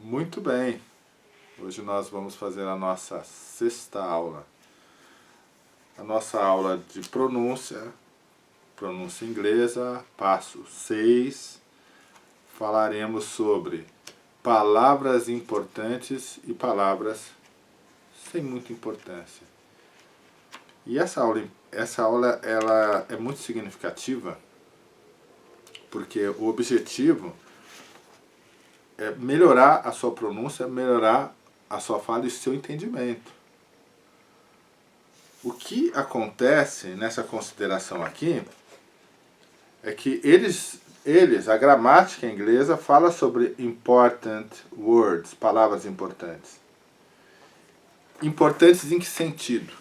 Muito bem, hoje nós vamos fazer a nossa sexta aula. A nossa aula de pronúncia inglesa, passo 6. Falaremos sobre palavras importantes e palavras sem muita importância. E essa aula ela é muito significativa, porque o objetivo é melhorar a sua pronúncia, melhorar a sua fala e o seu entendimento. O que acontece nessa consideração aqui é que a gramática inglesa fala sobre important words, palavras importantes. Importantes em que sentido?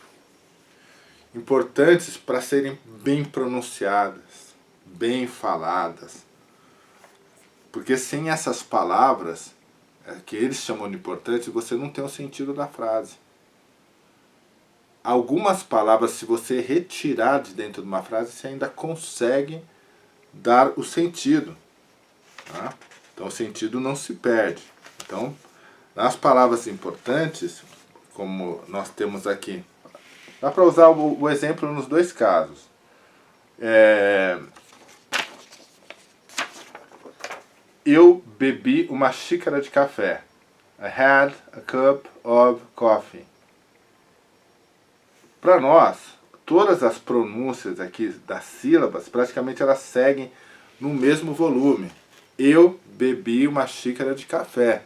Importantes para serem bem pronunciadas, bem faladas. Porque sem essas palavras, que eles chamam de importantes, você não tem o sentido da frase. Algumas palavras, se você retirar de dentro de uma frase, você ainda consegue dar o sentido. Tá? Então o sentido não se perde. Então, nas palavras importantes, como nós temos aqui, dá para usar o exemplo nos dois casos. Eu bebi uma xícara de café. I had a cup of coffee. Para nós, todas as pronúncias aqui das sílabas, praticamente elas seguem no mesmo volume. Eu bebi uma xícara de café.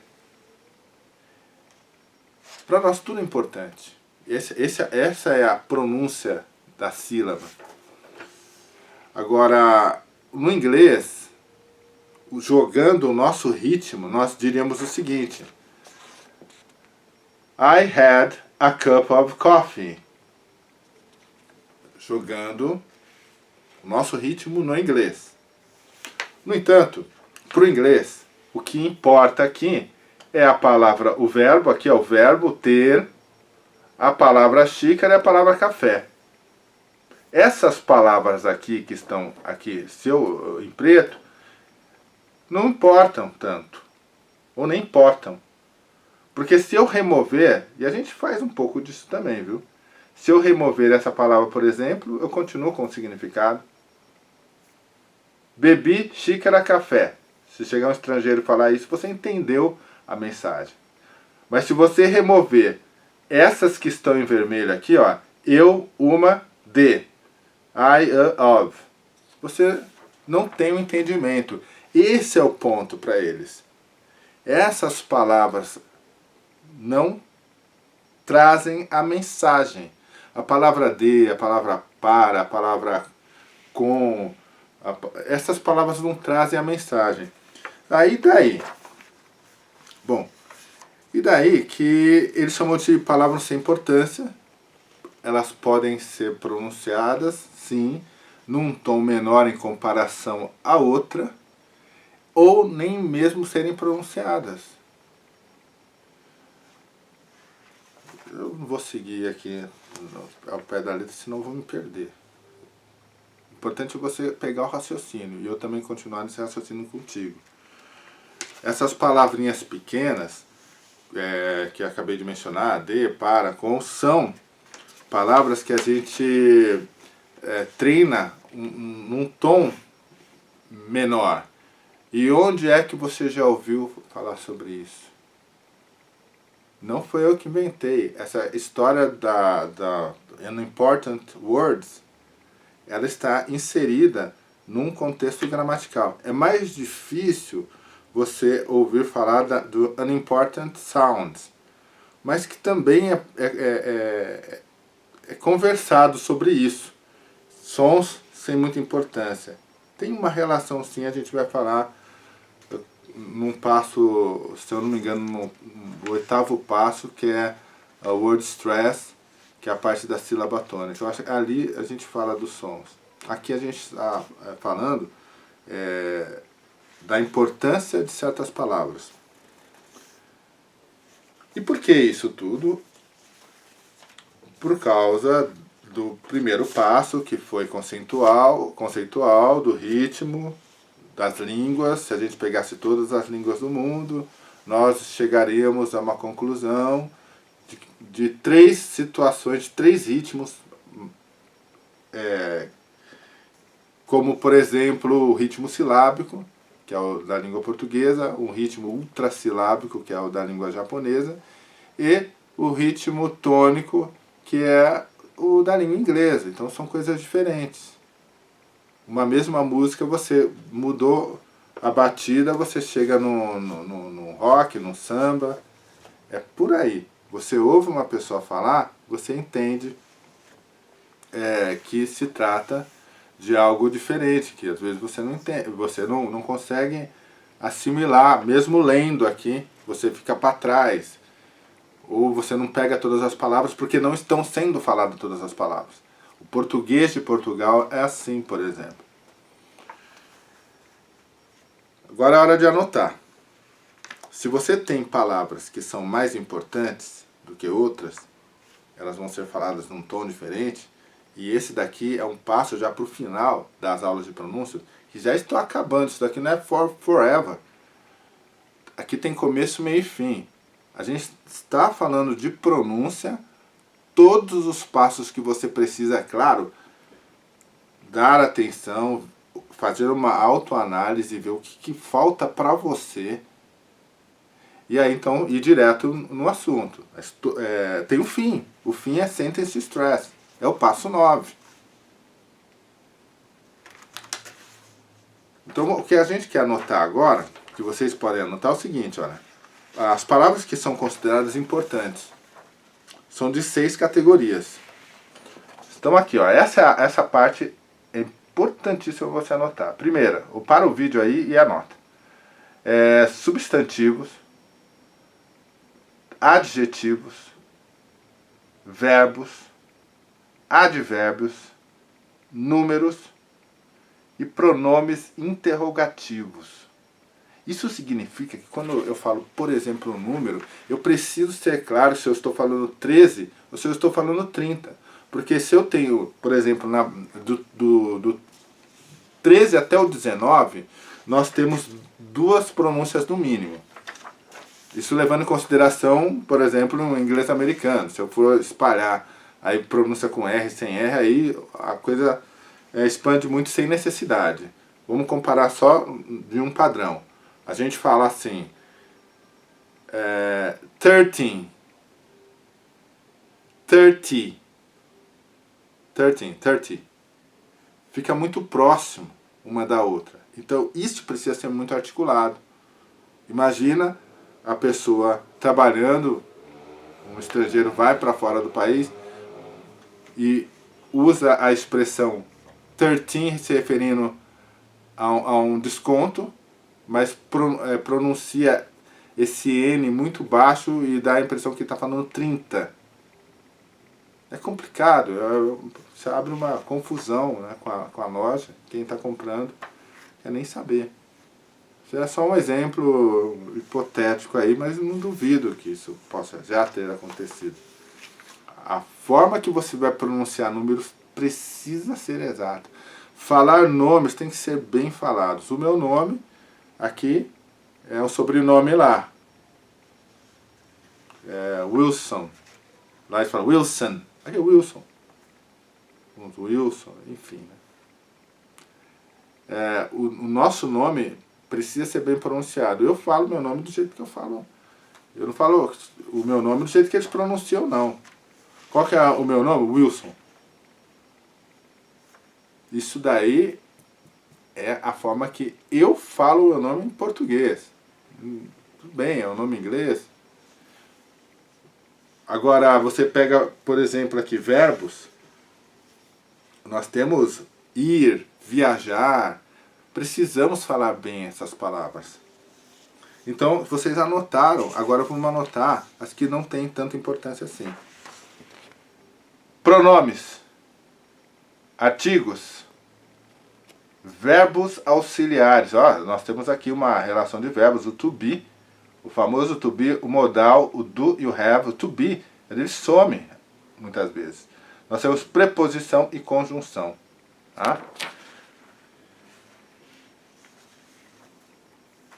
Para nós tudo é importante. Essa é a pronúncia da sílaba. Agora, no inglês, jogando o nosso ritmo, nós diríamos o seguinte: I had a cup of coffee. Jogando o nosso ritmo no inglês. No entanto, para o inglês, o que importa aqui é a palavra, o verbo, aqui é o verbo ter, a palavra xícara e a palavra café. Essas palavras aqui que estão aqui, em preto, não importam tanto, ou nem importam. Porque se eu remover, e a gente faz um pouco disso também, viu? Se eu remover essa palavra, por exemplo, eu continuo com o significado. Bebi xícara café. Se chegar um estrangeiro e falar isso, você entendeu a mensagem. Mas se você remover essas que estão em vermelho aqui, ó, eu, uma, de, I, a, of, você não tem o entendimento. Esse é o ponto para eles. Essas palavras não trazem a mensagem. A palavra de, a palavra para, a palavra com, essas palavras não trazem a mensagem. Daí. Bom, e daí que eles chamam de palavras sem importância. Elas podem ser pronunciadas, sim, num tom menor em comparação à outra, ou nem mesmo serem pronunciadas. Eu não vou seguir aqui ao pé da letra, senão eu vou me perder. O importante é você pegar o raciocínio, e eu também continuar nesse raciocínio contigo. Essas palavrinhas pequenas, que eu acabei de mencionar, de, para, com, são palavras que a gente treina num tom menor. E onde é que você já ouviu falar sobre isso? Não foi eu que inventei. Essa história da Unimportant Words, ela está inserida num contexto gramatical. É mais difícil você ouvir falar do Unimportant Sounds, mas que também é conversado sobre isso. Sons sem muita importância. Tem uma relação sim, a gente vai falar num passo, se eu não me engano, no oitavo passo, que é a word stress, que é a parte da sílaba tônica. Eu acho que ali a gente fala dos sons. Aqui a gente está falando da importância de certas palavras. E por que isso tudo? Por causa do primeiro passo, que foi conceitual, do ritmo, das línguas. Se a gente pegasse todas as línguas do mundo, nós chegaríamos a uma conclusão de 3 situações, de 3 ritmos, como por exemplo o ritmo silábico, que é o da língua portuguesa, um ritmo ultrassilábico, que é o da língua japonesa, e o ritmo tônico, que é o da língua inglesa. Então são coisas diferentes. Uma mesma música, você mudou a batida, você chega no rock, no samba, é por aí. Você ouve uma pessoa falar, você entende que se trata de algo diferente, que às vezes você não entende, você não consegue assimilar, mesmo lendo aqui, você fica para trás. Ou você não pega todas as palavras porque não estão sendo faladas todas as palavras. O português de Portugal é assim, por exemplo. Agora é hora de anotar. Se você tem palavras que são mais importantes do que outras, elas vão ser faladas num tom diferente, e esse daqui é um passo já para o final das aulas de pronúncia, que já estou acabando. Isso daqui não é forever. Aqui tem começo, meio e fim. A gente está falando de pronúncia, todos os passos que você precisa, é claro, dar atenção, fazer uma autoanálise, ver o que falta para você, e aí então ir direto no assunto. Tem o fim. O fim é sentence stress. É o passo 9. Então o que a gente quer anotar agora, que vocês podem anotar, é o seguinte, olha. As palavras que são consideradas importantes são de 6 categorias. Então aqui, ó, essa parte é importantíssima você anotar. Primeira, para o vídeo aí e anota. Substantivos, adjetivos, verbos, advérbios, números e pronomes interrogativos. Isso significa que quando eu falo, por exemplo, um número, eu preciso ser claro se eu estou falando 13 ou se eu estou falando 30. Porque se eu tenho, por exemplo, do 13 até o 19, nós temos 2 pronúncias no mínimo. Isso levando em consideração, por exemplo, no inglês americano. Se eu for espalhar aí pronúncia com R, sem R, aí a coisa expande muito sem necessidade. Vamos comparar só de um padrão. A gente fala assim, 13, 30. Fica muito próximo uma da outra. Então isso precisa ser muito articulado. Imagina a pessoa trabalhando, um estrangeiro vai para fora do país e usa a expressão 13 se referindo a um desconto, mas pronuncia esse N muito baixo e dá a impressão que está falando 30. É complicado, você abre uma confusão, né, com a loja, quem está comprando quer nem saber. Isso é só um exemplo hipotético aí, mas não duvido que isso possa já ter acontecido. A forma que você vai pronunciar números precisa ser exata. Falar nomes tem que ser bem falados. O meu nome aqui é o sobrenome lá. Wilson. Lá eles falam Wilson. Aqui é Wilson. Wilson, enfim. Né? O nosso nome precisa ser bem pronunciado. Eu falo meu nome do jeito que eu falo. Eu não falo o meu nome do jeito que eles pronunciam, não. Qual que é o meu nome? Wilson. Isso daí é a forma que eu falo o meu nome em português. Tudo bem, é o nome em inglês. Agora, você pega, por exemplo, aqui verbos. Nós temos ir, viajar. Precisamos falar bem essas palavras. Então, vocês anotaram. Agora vamos anotar as que não têm tanta importância assim. Pronomes. Artigos. Verbos auxiliares. Ó, nós temos aqui uma relação de verbos. O to be. O famoso to be, o modal, o do e o have. O to be, ele some muitas vezes. Nós temos preposição e conjunção. Tá?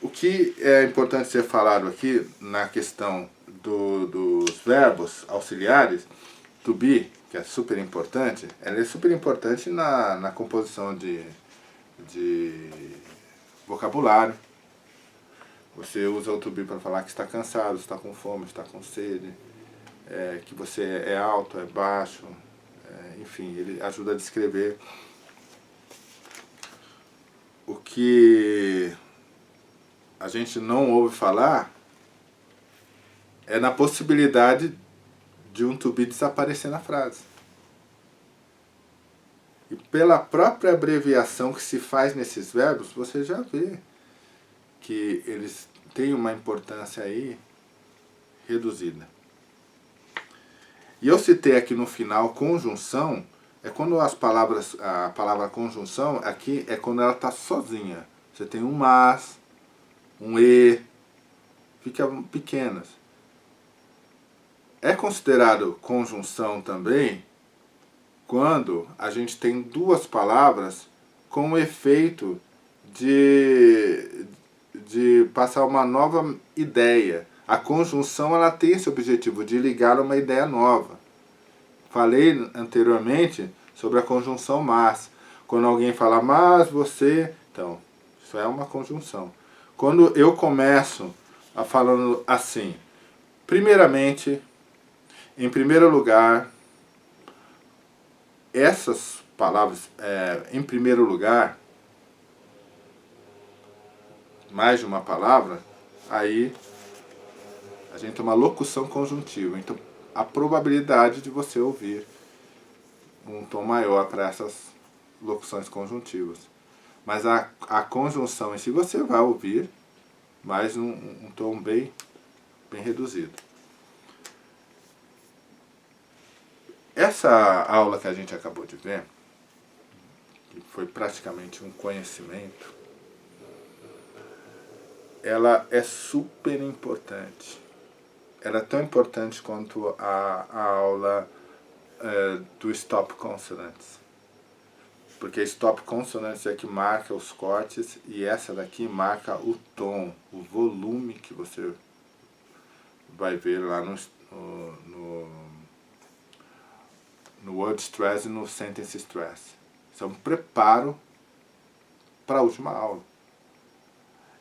O que é importante ser falado aqui na questão dos verbos auxiliares, to be, que é super importante, ela é super importante na composição de vocabulário. Você usa o to be para falar que está cansado, está com fome, está com sede, que você é alto, é baixo, enfim, ele ajuda a descrever. O que a gente não ouve falar é na possibilidade de um to be desaparecer na frase. E pela própria abreviação que se faz nesses verbos, você já vê que eles têm uma importância aí reduzida. E eu citei aqui no final conjunção, é quando a palavra conjunção aqui é quando ela está sozinha. Você tem um mas, um e, ficam pequenas. É considerado conjunção também quando a gente tem duas palavras com o efeito de passar uma nova ideia. A conjunção ela tem esse objetivo de ligar uma ideia nova. Falei anteriormente sobre a conjunção mas. Quando alguém fala mas você, então, isso é uma conjunção. Quando eu começo a falando assim, primeiramente, em primeiro lugar, essas palavras, em primeiro lugar, mais de uma palavra, aí a gente tem uma locução conjuntiva. Então, a probabilidade de você ouvir um tom maior para essas locuções conjuntivas. Mas a conjunção em si você vai ouvir, mas um tom bem reduzido. Essa aula que a gente acabou de ver, que foi praticamente um conhecimento, ela é super importante. Ela é tão importante quanto a aula do Stop Consonants. Porque Stop Consonants é que marca os cortes e essa daqui marca o tom, o volume que você vai ver lá no Word Stress e no Sentence Stress. Isso é um preparo para a última aula.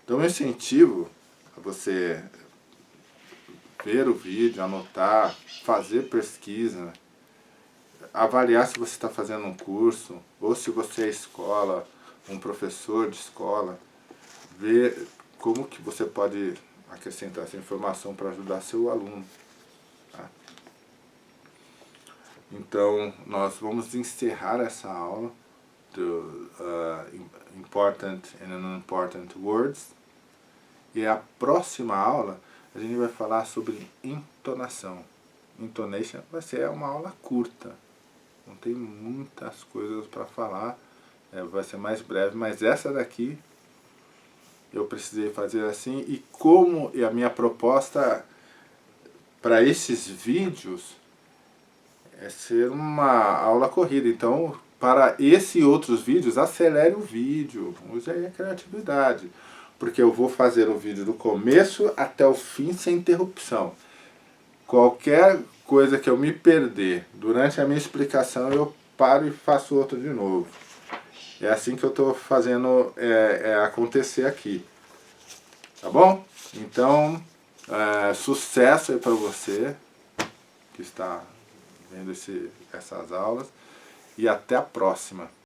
Então eu incentivo a você ver o vídeo, anotar, fazer pesquisa, avaliar se você está fazendo um curso, ou se você é escola, um professor de escola, ver como que você pode acrescentar essa informação para ajudar seu aluno. Tá? Então, nós vamos encerrar essa aula do Important and Unimportant Words, e a próxima aula a gente vai falar sobre entonação. Intonation vai ser uma aula curta, não tem muitas coisas para falar, vai ser mais breve, mas essa daqui eu precisei fazer assim, e como a minha proposta para esses vídeos é ser uma aula corrida, então para esse e outros vídeos, acelere o vídeo, use aí a criatividade, porque eu vou fazer o vídeo do começo até o fim sem interrupção. Qualquer coisa que eu me perder durante a minha explicação, eu paro e faço outro de novo. É assim que eu estou fazendo acontecer aqui. Tá bom? Então, sucesso aí para você que está vendo essas aulas. E até a próxima.